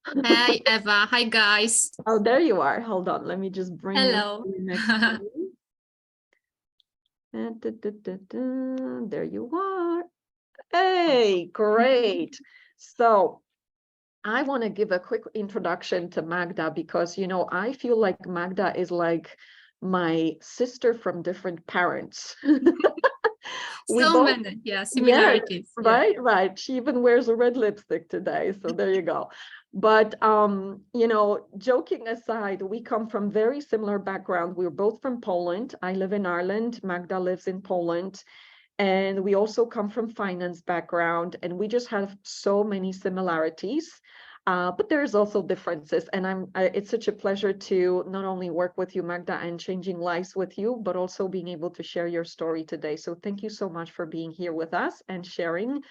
Hi, Eva. Hi, guys. Oh, there you are. Hold on. Let me just bring you Hello. to the next screen. There you are. Hey, great. So I want to give a quick introduction to Magda because, I feel like Magda is like my sister from different parents. We So both, many, yeah, yeah, similarities. Yeah, right. She even wears a red lipstick today. So there you go. But joking aside, we come from very similar background. We're both from Poland. I live in Ireland. Magda lives in Poland. And we also come from finance background, and we just have so many similarities. But there's also differences, and it's such a pleasure to not only work with you, Magda, and changing lives with you, but also being able to share your story today. So thank you so much for being here with us and sharing.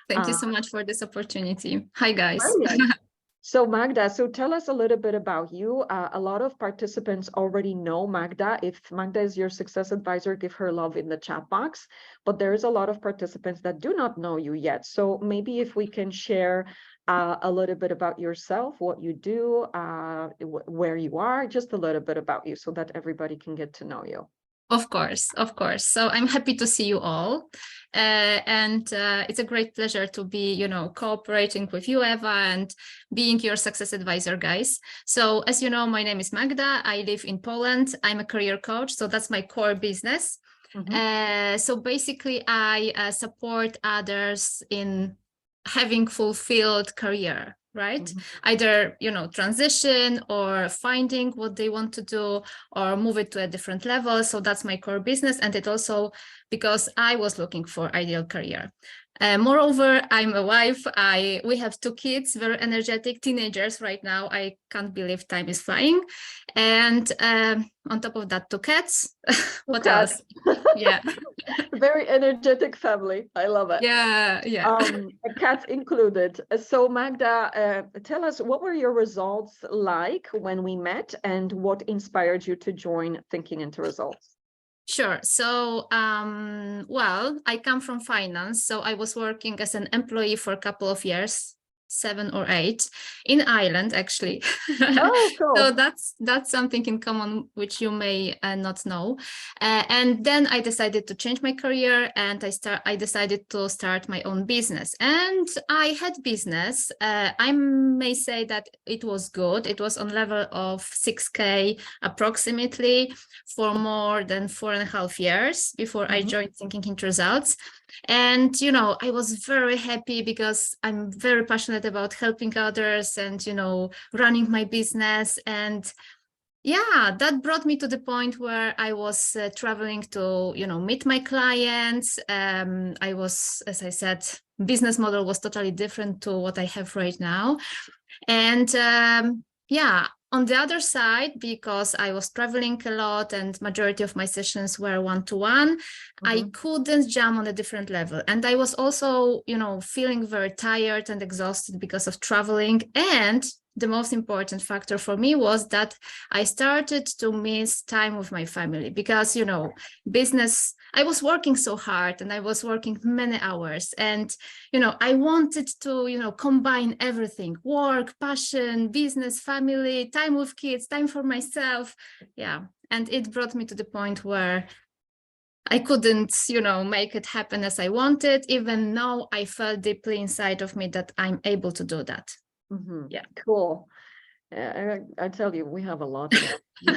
thank you Uh, so much for this opportunity. Hi, guys. Brilliant. So Magda, so tell us a little bit about you. A lot of participants already know Magda. If Magda is your success advisor, give her love in the chat box. But there is a lot of participants that do not know you yet. So maybe if we can share a little bit about yourself, what you do, where you are, just a little bit about you so that everybody can get to know you. Of course, of course. So I'm happy to see you all. And it's a great pleasure to be, cooperating with you, Eva, and being your success advisor, guys. So as you know, my name is Magda. I live in Poland. I'm a career coach. So that's my core business. So basically, I support others in having fulfilled career, right? Either, transition or finding what they want to do or move it to a different level. So that's my core business. And it also because I was looking for ideal career. Moreover, I'm a wife. We have 2 kids, very energetic teenagers right now. I can't believe time is flying. And on top of that, 2 cats. What Cats. else? Yeah. Very energetic family. I love it. Yeah. Cats included. So Magda, tell us, what were your results like when we met, and what inspired you to join Thinking into Results? Sure. So, well, I come from finance. So I was working as an employee for a couple of years, 7 or 8, in Ireland, actually. Oh, So cool. that's something in common which you may not know. And then I decided to change my career, and I decided to start my own business. And I had business. I may say that it was good. It was on level of 6K approximately for more than 4.5 years before I joined Thinking into Results. And, I was very happy because I'm very passionate about helping others and, running my business. And yeah, that brought me to the point where I was traveling to, meet my clients. I was, as I said, business model was totally different to what I have right now. And yeah, on the other side, because I was traveling a lot and majority of my sessions were one-to-one, I couldn't jump on a different level. And I was also, feeling very tired and exhausted because of traveling. And the most important factor for me was that I started to miss time with my family because, business, I was working so hard and I was working many hours. And I wanted to, combine everything: work, passion, business, family, time with kids, time for myself. Yeah. And it brought me to the point where I couldn't, make it happen as I wanted, even though I felt deeply inside of me that I'm able to do that. Yeah. Cool. I tell you, we have a lot in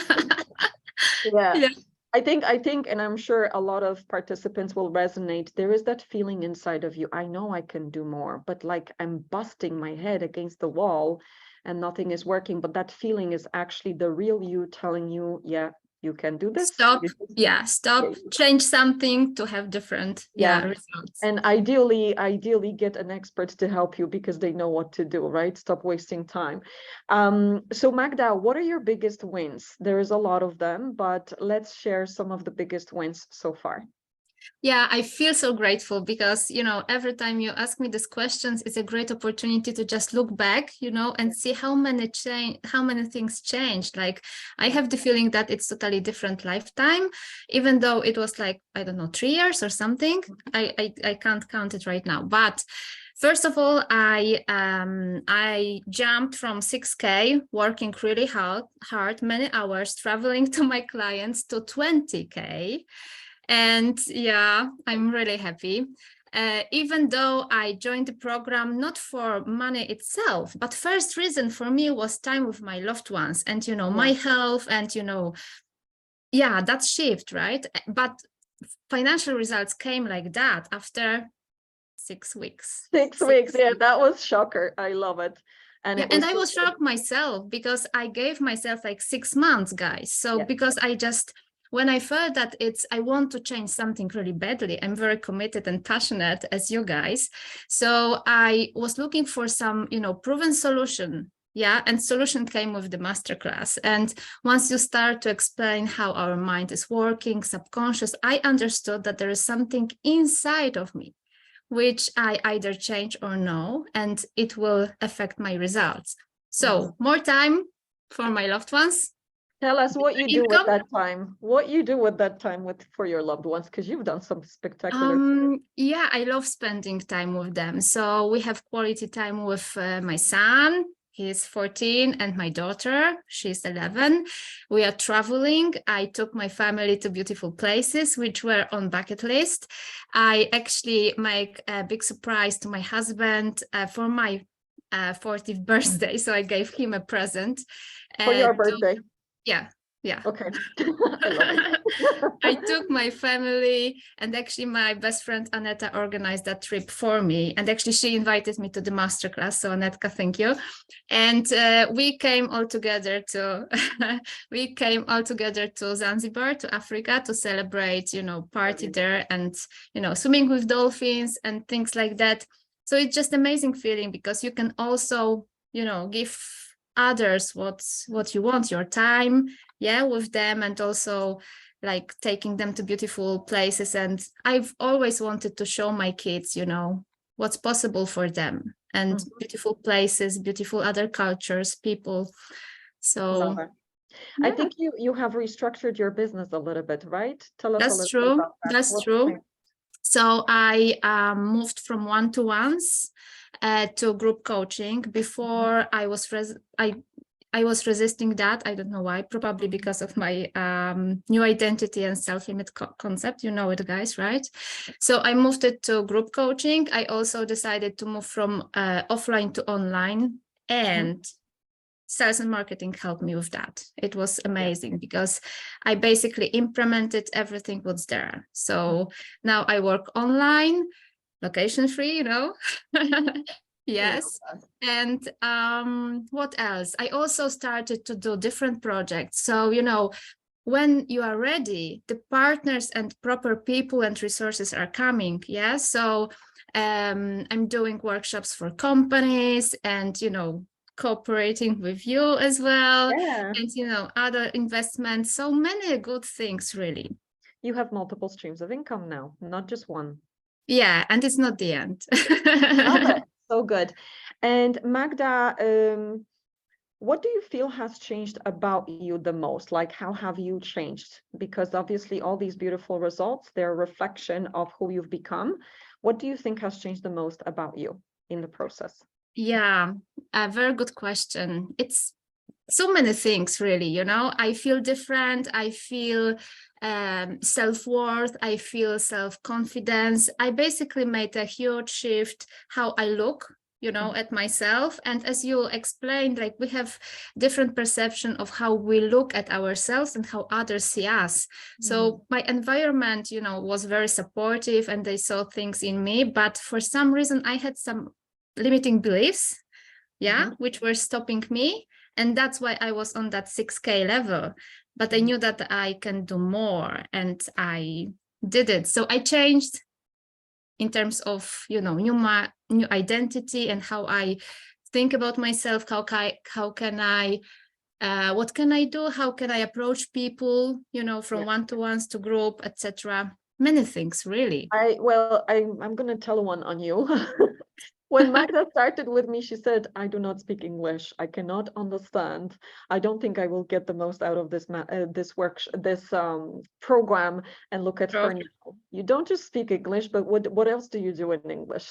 Yeah. Yeah. I think, and I'm sure a lot of participants will resonate. There is that feeling inside of you. I know I can do more, but like I'm busting my head against the wall and nothing is working. But that feeling is actually the real you telling you, yeah, you can do this. Stop. Yeah. Stop. Change something to have different, Yeah. results. And ideally get an expert to help you because they know what to do, right? Stop wasting time. So Magda, what are your biggest wins? There is a lot of them, but let's share some of the biggest wins so far. Yeah, I feel so grateful because, every time you ask me these questions, it's a great opportunity to just look back, and see how many things changed. Like I have the feeling that it's totally different lifetime, even though it was like, I don't know, 3 years or something. I can't count it right now. But First of all, I jumped from 6K, working really hard, many hours, traveling to my clients, to 20K. And yeah, I'm really happy. Even though I joined the program not for money itself, but first reason for me was time with my loved ones and, you know, my health and, you know, yeah, that shift, right? But financial results came like that after 6 weeks. 6 weeks, yeah, that was shocker. I love it. And yeah, it was and I was shocked myself because I gave myself like 6 months, guys. So because I just, when I felt that I want to change something really badly, I'm very committed and passionate as you guys. So I was looking for some, you know, proven solution. Yeah, and solution came with the masterclass. And once you start to explain how our mind is working, subconscious, I understood that there is something inside of me which I either change or no, and it will affect my results. So more time for my loved ones. Tell us what you do with Income. that time. What you do with that time for your loved ones, because you've done some spectacular things. Yeah, I love spending time with them. So we have quality time with my son. He's 14, and my daughter, she's 11. We are traveling. I took my family to beautiful places, which were on bucket list. I actually make a big surprise to my husband for my 40th birthday. So I gave him a present. For your birthday? Yeah. Okay. I love it. I took my family, and actually my best friend Aneta organized that trip for me, and actually she invited me to the masterclass, so Anetka, thank you. And we came all together to Zanzibar, to Africa, to celebrate, you know, party there, and, you know, swimming with dolphins and things like that. So it's just amazing feeling, because you can also, you know, give others what you want, your time, yeah, with them, and also like taking them to beautiful places. And I've always wanted to show my kids, you know, what's possible for them, and beautiful places, beautiful other cultures, people. So yeah. I think you have restructured your business a little bit, right? Tell us a little bit about that. That's true. So I moved from one-to-ones to group coaching. Before I was resisting that. I don't know why, probably because of my new identity and self-image concept. You know it, guys, right? So I moved it to group coaching. I also decided to move from offline to online, and sales and marketing helped me with that. It was amazing because I basically implemented everything what's there. So now I work online, location free, you know. Yes. And what else? I also started to do different projects. So, you know, when you are ready, the partners and proper people and resources are coming. Yeah. So I'm doing workshops for companies, and, you know, cooperating with you as well. And, you know, other investments. So many good things, really. You have multiple streams of income now, not just one. Yeah, and it's not the end. Love it. So good. And Magda, what do you feel has changed about you the most? Like, how have you changed? Because obviously all these beautiful results, they're a reflection of who you've become. What do you think has changed the most about you in the process? Yeah, a very good question. It's so many things, really, you know. I feel different. I feel self-worth. I feel self-confidence. I basically made a huge shift how I look, you know, at myself. And as you explained, like, we have different perception of how we look at ourselves and how others see us. So my environment, you know, was very supportive, and they saw things in me. But for some reason, I had some limiting beliefs, which were stopping me. And that's why I was on that 6K level. But I knew that I can do more, and I did it. So I changed in terms of, you know, new identity and how I think about myself. What can I do? How can I approach people, you know, from one-to-ones to group, etc. Many things, really. I'm going to tell one on you. When Magda started with me, she said, I do not speak English. I cannot understand. I don't think I will get the most out of this program. And look at her True. now. You don't just speak English, but what else do you do in English?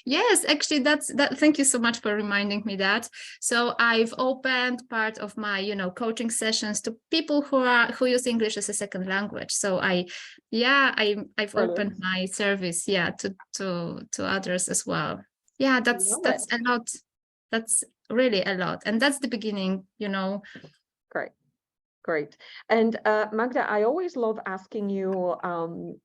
Yes, actually, that. Thank you so much for reminding me that. So I've opened part of my, coaching sessions to people who use English as a second language. So I've opened Brilliant. my service, to others as well. Yeah, I that's love it. that's a lot. That's really a lot, and that's the beginning. Great. Great. And Magda, I always love asking you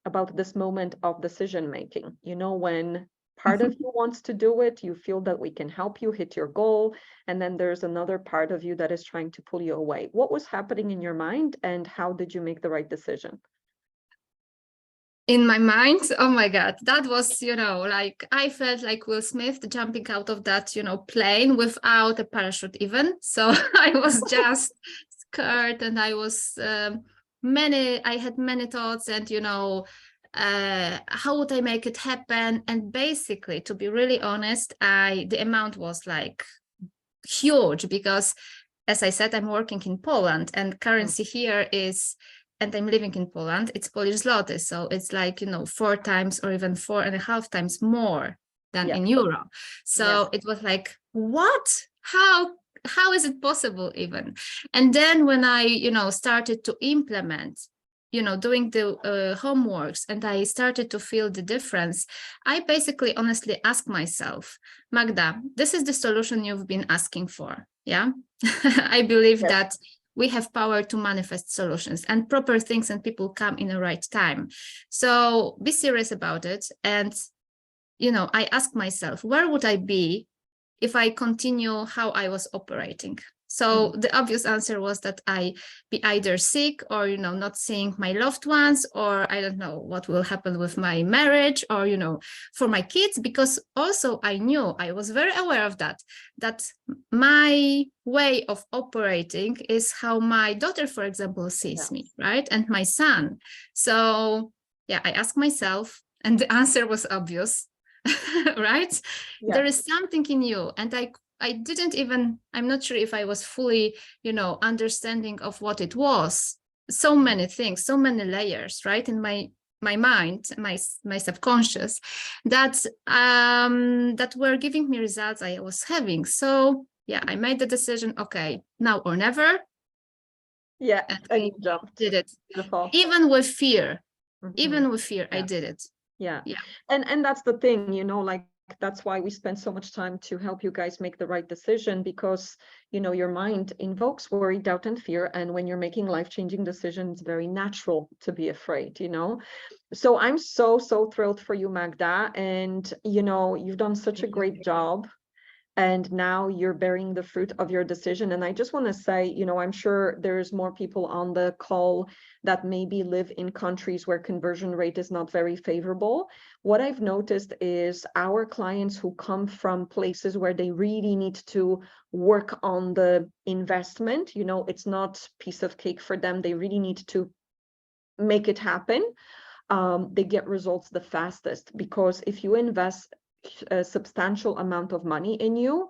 about this moment of decision making. When part of you wants to do it, you feel that we can help you hit your goal, and then there's another part of you that is trying to pull you away. What was happening in your mind, and how did you make the right decision? In my mind, oh my God, that was, like I felt like Will Smith jumping out of that, plane without a parachute even. So I was just scared, and I had many thoughts, and, how would I make it happen? And basically, to be really honest, the amount was like huge because, as I said, I'm working in Poland, and currency here is, and I'm living in Poland, it's Polish zloty. So it's like, 4 times or even 4.5 times more than Yeah. in euro. So Yeah. it was like, what? How is it possible even? And then when I, started to implement, doing the homeworks, and I started to feel the difference, I basically honestly asked myself, Magda, this is the solution you've been asking for. Yeah. I believe Yes. that we have power to manifest solutions, and proper things and people come in the right time. So be serious about it. And, I ask myself, where would I be if I continue how I was operating? So the obvious answer was that I be either sick, or, not seeing my loved ones, or I don't know what will happen with my marriage, or, for my kids, because also I was very aware of that my way of operating is how my daughter, for example, sees me, right? And my son. So yeah, I asked myself, and the answer was obvious. Right? Yeah. There is something in you, and I didn't even, I'm not sure if I was fully, understanding of what it was. So many things, so many layers, right? In my mind, my subconscious, that were giving me results I was having. So yeah, I made the decision, okay, now or never. Yeah. And And I you jumped. did it. Beautiful. Even with fear, I Yeah. did it. Yeah. Yeah. And that's the thing, like that's why we spend so much time to help you guys make the right decision, because your mind invokes worry, doubt, and fear. And when you're making life-changing decisions, it's very natural to be afraid. So I'm so thrilled for you, Magda. And you've done such a great job. And now you're bearing the fruit of your decision. And I just want to say, I'm sure there's more people on the call that maybe live in countries where conversion rate is not very favorable. What I've noticed is our clients who come from places where they really need to work on the investment, it's not piece of cake for them. They really need to make it happen. They get results the fastest, because if you invest a substantial amount of money in you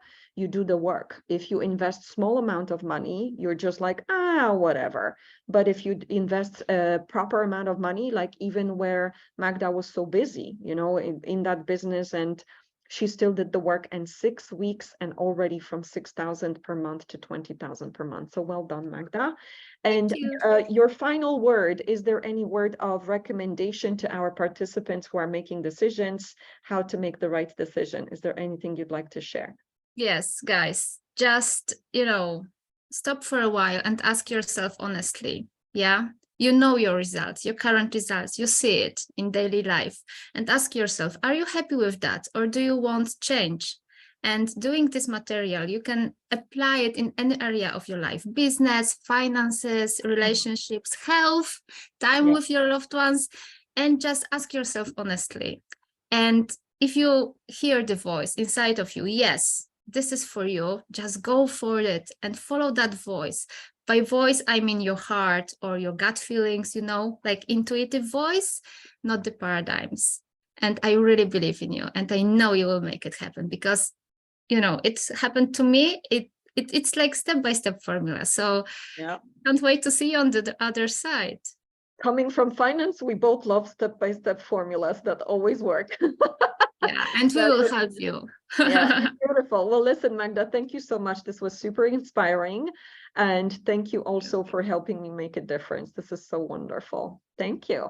do the work. If you invest small amount of money, you're just like, whatever. But if you invest a proper amount of money, like even where Magda was so busy, in that business, and she still did the work in 6 weeks, and already from 6,000 per month to 20,000 per month. So well done, Magda. And Thank you. your final word, is there any word of recommendation to our participants who are making decisions, how to make the right decision? Is there anything you'd like to share? Yes, guys, just, stop for a while and ask yourself honestly. Yeah. You know your results, your current results, you see it in daily life, and ask yourself, are you happy with that, or do you want change? And doing this material, you can apply it in any area of your life: business, finances, relationships, health, time with your loved ones, and just ask yourself honestly. And if you hear the voice inside of you, yes, this is for you, just go for it and follow that voice. By voice, I mean your heart or your gut feelings, like intuitive voice, not the paradigms. And I really believe in you, and I know you will make it happen, because it's happened to me. It's like step-by-step formula. So Yeah. can't wait to see you on the other side. Coming from finance, we both love step-by-step formulas that always work. Yeah, and we will help you. Yeah, beautiful. Well, listen, Magda, thank you so much. This was super inspiring. And thank you also for helping me make a difference. This is so wonderful. Thank you.